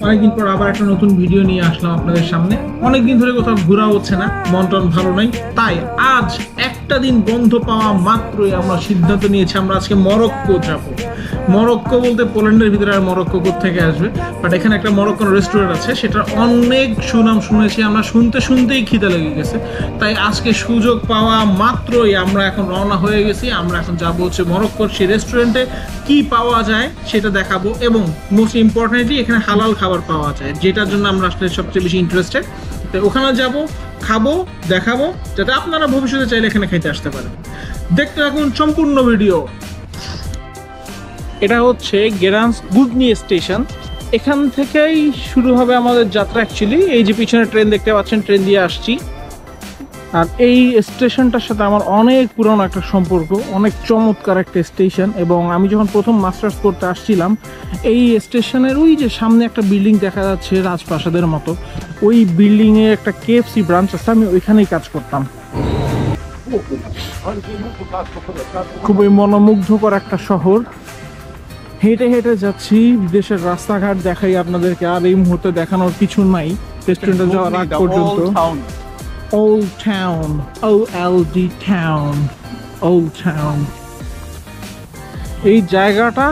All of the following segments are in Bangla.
অনেকদিন পর আবার একটা নতুন ভিডিও নিয়ে আসলাম আপনাদের সামনে। অনেকদিন ধরে কোথাও ঘোরা হচ্ছে না, মন টন ভালো নাই, তাই আজ একটা দিন বন্ধ পাওয়া মাত্রই আমরা সিদ্ধান্ত নিয়েছি আমরা আজকে মরক্কো যাব। মরক্কো বলতে পোল্যান্ডের ভিতরে আর মরক্কো থেকে আসবে, বাট এখানে একটা মরক্কান রেস্টুরেন্ট আছে, সেটার অনেক সুনাম শুনেছি আমরা, শুনতেই খিদে লেগে গেছে। তাই আজকে সুযোগ পাওয়া মাত্রই আমরা এখন রওনা হয়ে গেছি। আমরা এখন যাবো হচ্ছে মরক্কোর সেই রেস্টুরেন্টে, কি পাওয়া যায় সেটা দেখাবো, এবং মোস্ট ইম্পর্টেন্টলি এখানে হালাল খাবার পাওয়া যায়, যেটার জন্য আমরা আসলে সবচেয়ে বেশি ইন্টারেস্টেড। তো ওখানে যাব, খাবো, দেখাবো, যাতে আপনারা ভবিষ্যতে চাইলে এখানে খেতে আসতে পারেন। দেখতে থাকুন সম্পূর্ণ ভিডিও। এটা হচ্ছে গেরান্স গুদনি স্টেশন, এখান থেকেই শুরু হবে আমাদের যাত্রা। অ্যাকচুয়ালি এই যে পিছনে ট্রেন দেখতে পাচ্ছেন, ট্রেন দিয়ে আসছি। আর এই স্টেশনটার সাথে আমার অনেক পুরনো একটা সম্পর্ক, অনেক চমৎকার একটা স্টেশন। এবং আমি যখন প্রথম মাস্টার্স করতে আসছিলাম, এই স্টেশনের ওই যে সামনে একটা বিল্ডিং দেখা যাচ্ছে রাজপ্রাসাদের মতো, ওই বিল্ডিংয়ে একটা কেএফসি ব্রাঞ্চ আছে, আমি ওইখানেই কাজ করতাম। খুবই মনোমুগ্ধকর একটা শহর। হেঁটে হেঁটে যাচ্ছি, বিদেশের রাস্তাঘাট দেখাই আপনাদেরকে, আর এই মুহূর্তে দেখানোর কিছু নাই রেস্টুরেন্টে যাওয়ার আগ পর্যন্ত। Old Town, OLD Town, Old Town। এই জায়গাটা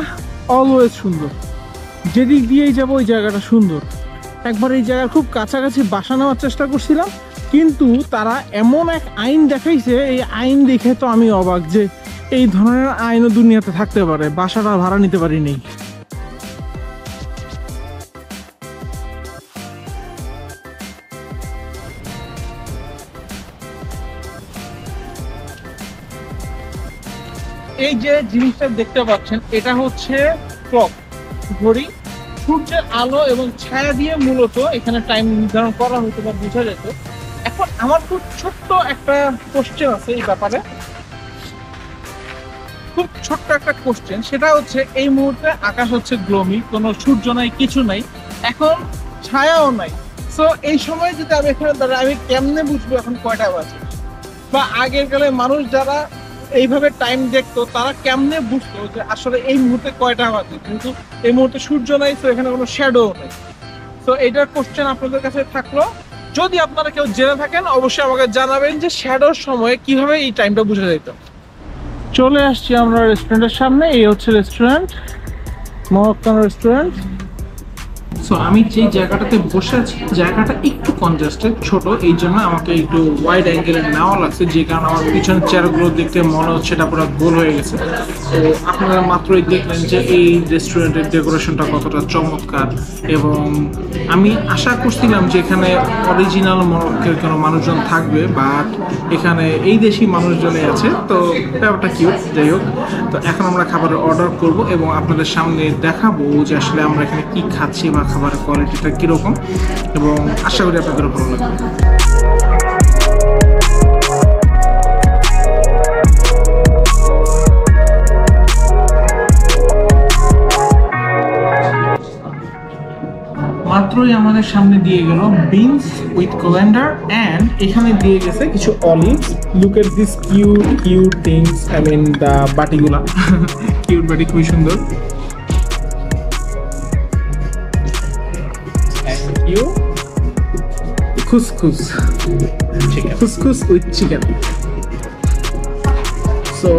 অলওয়েজ সুন্দর, যেদিক দিয়েই যাবো ওই জায়গাটা সুন্দর। একবার এই জায়গার খুব কাছাকাছি বাসা নেওয়ার চেষ্টা করছিলাম, কিন্তু তারা এমন এক আইন দেখাইছে, এই আইন দেখে তো আমি অবাক যে এই ধরনের আইনও দুনিয়াতে থাকতে পারে। বাসাটা ভাড়া নিতে পারিনি। এই যে জিনিসটা দেখতে পাচ্ছেন, এটা হচ্ছে ক্লক, ঘড়ি। সূর্যের আলো এবং ছায়া দিয়ে মূলত এখানে টাইম নির্ধারণ করা হতো বা বোঝা যেত। এখন আমার খুব ছোট্ট একটা কোশ্চেন আছে এই ব্যাপারে, খুব ছোট্ট একটা কোশ্চেন। সেটা হচ্ছে এই মুহূর্তে আকাশ হচ্ছে গ্লোমি, কোনো সূর্য নাই, কিছু নাই, এখন ছায়াও নাই। সো এই সময় যদি আমি এখানে দাঁড়াই, আমি কেমনে বুঝবো এখন কয়টা বাজে? বা আগের কালে মানুষ যারা এইভাবে টাইম দেখতো, তারা কেমনে বুঝতো যে আসলে এই মুহূর্তে কয়টা বাজে? কিন্তু এই মুহূর্তে সূর্য নাই, তো এখানে কোনো শ্যাডো নেই। তো এইটার কোশ্চেন আপনাদের কাছে থাকলো, যদি আপনারা কেউ জেনে থাকেন অবশ্যই আমাকে জানাবেন যে শ্যাডোর সময় কিভাবে এই টাইমটা বোঝা যেত। চলে আসছি আমরা রেস্টুরেন্টের সামনে। এই হচ্ছে রেস্টুরেন্ট, মরক্কান রেস্টুরেন্ট। সো আমি যে জায়গাটাতে বসে আছি, জায়গাটা একটু কনজাস্টেড, ছোট, এই জন্য আমাকে একটু ওয়াইড অ্যাঙ্গেলে নেওয়া লাগছে, যে কারণে আমার পিছনের চেয়ারগুলো দেখতে মনে হচ্ছে এটা পুরো গোল হয়ে গেছে। তো আপনারা মাত্রই দেখলেন যে এই রেস্টুরেন্টের ডেকোরেশনটা কতটা চমৎকার, এবং আমি আশা করছিলাম যে এখানে অরিজিনাল মরক্কের কোনো মানুষজন থাকবে, বাট এখানে এই দেশি মানুষজনই আছে। তো ব্যাপারটা কিউট, যাই হোক। তো এখন আমরা খাবারের অর্ডার করব এবং আপনাদের সামনে দেখাবো যে আসলে আমরা এখানে কি খাচ্ছি বা খাবারের কোয়ালিটিটা কিরকম, এবং আশা করি আপনাদের ভালো লাগবে। মাত্রই আমাদের সামনে দিয়ে গেল বিনস উইথ কোরিয়ান্ডার, অ্যান্ড এখানে দিয়ে গেছে কিছু olive. Look at this cute things, I mean the বাটিগুলা কিউট বাটি, খুবই সুন্দর। খুসখুস উইথ চিকেন। সো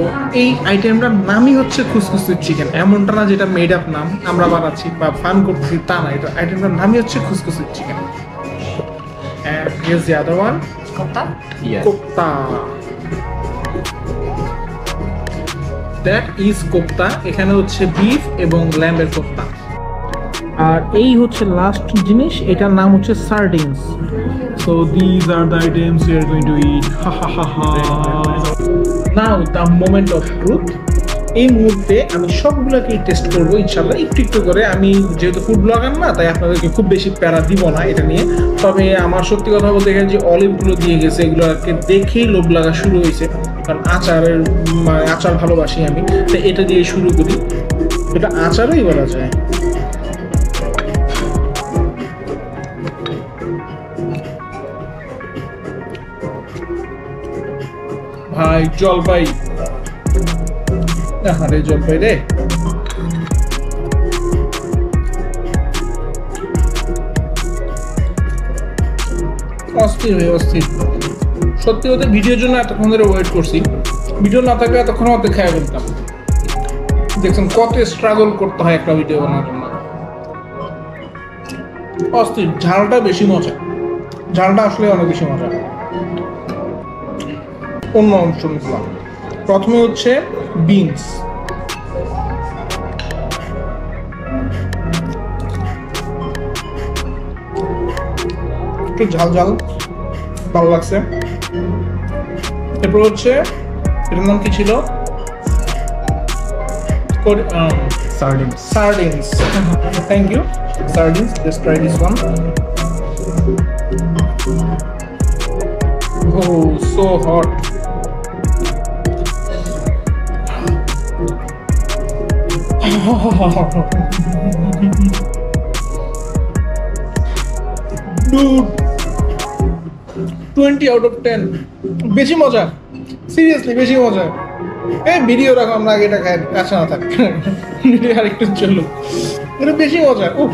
এই আইটেমটার নামই হচ্ছে খুসখুস উইথ চিকেন। এমনটা না যেটা মেড আপ নাম, আমরা বানাচ্ছি বা ফান করতেছি, তা না। এটা আইটেমটার নামই হচ্ছে couscous with chicken. And here's the other one, Kofta? Yes. Kofta. That is kofta. এখানে হচ্ছে বিফ এবং ল্যাম্বের কোফতা। আর এই হচ্ছে লাস্ট জিনিস, এটার নাম হচ্ছে সার্ডিনস। So these are the items we are going to eat. Ha ha ha ha. Now the moment of truth. এই মুহূর্তে আমি সবগুলোকেই টেস্ট করবো ইনশাল্লাহ, একটু একটু করে। আমি যেহেতু ফুড ব্লগার না, তাই আপনাদেরকে খুব বেশি প্যারা দিব না এটা নিয়ে। তবে আমার সত্যি কথা বলতে গেলে যে অলিভগুলো দিয়ে গেছে, এগুলোকে দেখেই লোভ লাগা শুরু হয়েছে, কারণ আচার ভালোবাসি আমি, তাই এটা দিয়ে শুরু করি। এটা আচারই বলা যায়। ভাই জলপাই, আরে জলপাই রে, অস্থির ভাই অস্থির। সত্যি বলতে ভিডিওর জন্য এতক্ষণ ধরে ওয়েট করছি, ভিডিও না থাকলে এতক্ষণ অর্ধেক খেয়ে ফেলতাম। দেখছেন কত স্ট্রাগল করতে হয় একটা ভিডিও বানানোর জন্য। অস্থির। ঝালটা বেশি মজা, ঝালটা আসলে অনেক বেশি মজা। অন্য অংশ নিলাম। প্রথমে হচ্ছে বিনস, একটু ঝাল ঝাল ভালো লাগছে। এরপর হচ্ছে এটার নাম কি ছিল? Sardines. Thank you. Sardines. Let's try this one. Oh, so hot. Dude, 20 out of 10. বেশি মজা, সিরিয়াসলি বেশি মজা। এই ভিডিও রাখো, আমরা আগে এটা খাই, আচ্ছা না থাক, আর একটু চলো। এটা বেশি মজা, উফ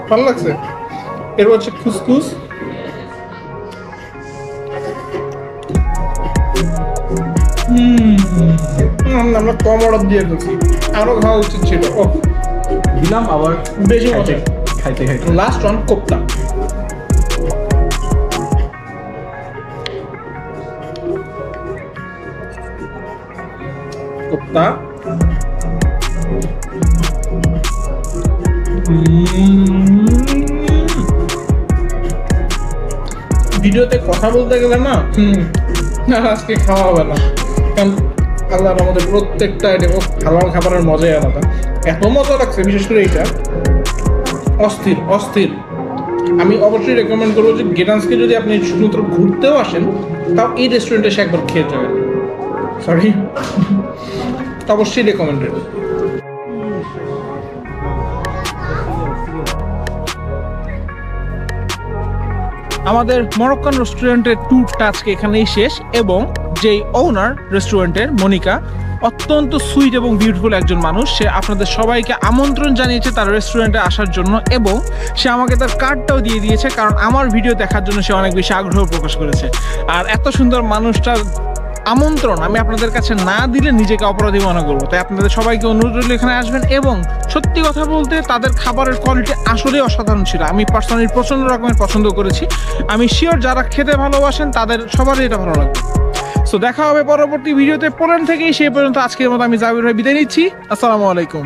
ভালো লাগছে। এরপর হচ্ছে খুসখুস, আমরা কম অর্ডার দিয়ে ফেলছি, আরো খাওয়া উচিত ছিল। ও দিলাম আবার বেশি মজা। খাইতে খাইতে লাস্ট ওয়ান কোপ্তা। কোপ্তা ভিডিওতে কথা বলতে গেলে না আজকে খাওয়া হবে না, কারণ আল্লাহর আমাদের প্রত্যেকটা আইটেম হালাল খাবারের মজাই আলাদা। এত মজা লাগছে, বিশেষ করে এইটা অস্থির অস্থির। আমি অবশ্যই রেকমেন্ড করবো যে গেডান্সকে যদি আপনি শুধুমাত্র ঘুরতেও আসেন, তাও এই রেস্টুরেন্টে এসে একবার খেয়ে যাবেন। সরি, অবশ্যই রেকমেন্ডেড। আমাদের মরক্কান রেস্টুরেন্টের ট্যুরটা আজকে এখানেই শেষ, এবং যেই ওনার রেস্টুরেন্টের মনিকা অত্যন্ত সুইট এবং বিউটিফুল একজন মানুষ। সে আপনাদের সবাইকে আমন্ত্রণ জানিয়েছে তার রেস্টুরেন্টে আসার জন্য, এবং সে আমাকে তার কার্ডটাও দিয়ে দিয়েছে, কারণ আমার ভিডিও দেখার জন্য সে অনেক বেশি আগ্রহ প্রকাশ করেছে। আর এত সুন্দর মানুষটার আমন্ত্রণ আমি আপনাদের কাছে না দিলে নিজেকে অপরাধী মনে করবো। তাই আপনাদের সবাইকে অনুরোধ রইল এখানে আসবেন, এবং সত্যি কথা বলতে তাদের খাবারের কোয়ালিটি আসলেই অসাধারণ ছিল। আমি পার্সোনালি প্রচণ্ড রকমের পছন্দ করেছি। আমি শিওর যারা খেতে ভালোবাসেন তাদের সবারই এটা ভালো লাগবে। সো দেখা হবে পরবর্তী ভিডিওতে। পোল্যান্ড থেকেই সেই পর্যন্ত আজকের মতো আমি জাবির ভাই বিদায় নিচ্ছি। আসসালামু আলাইকুম।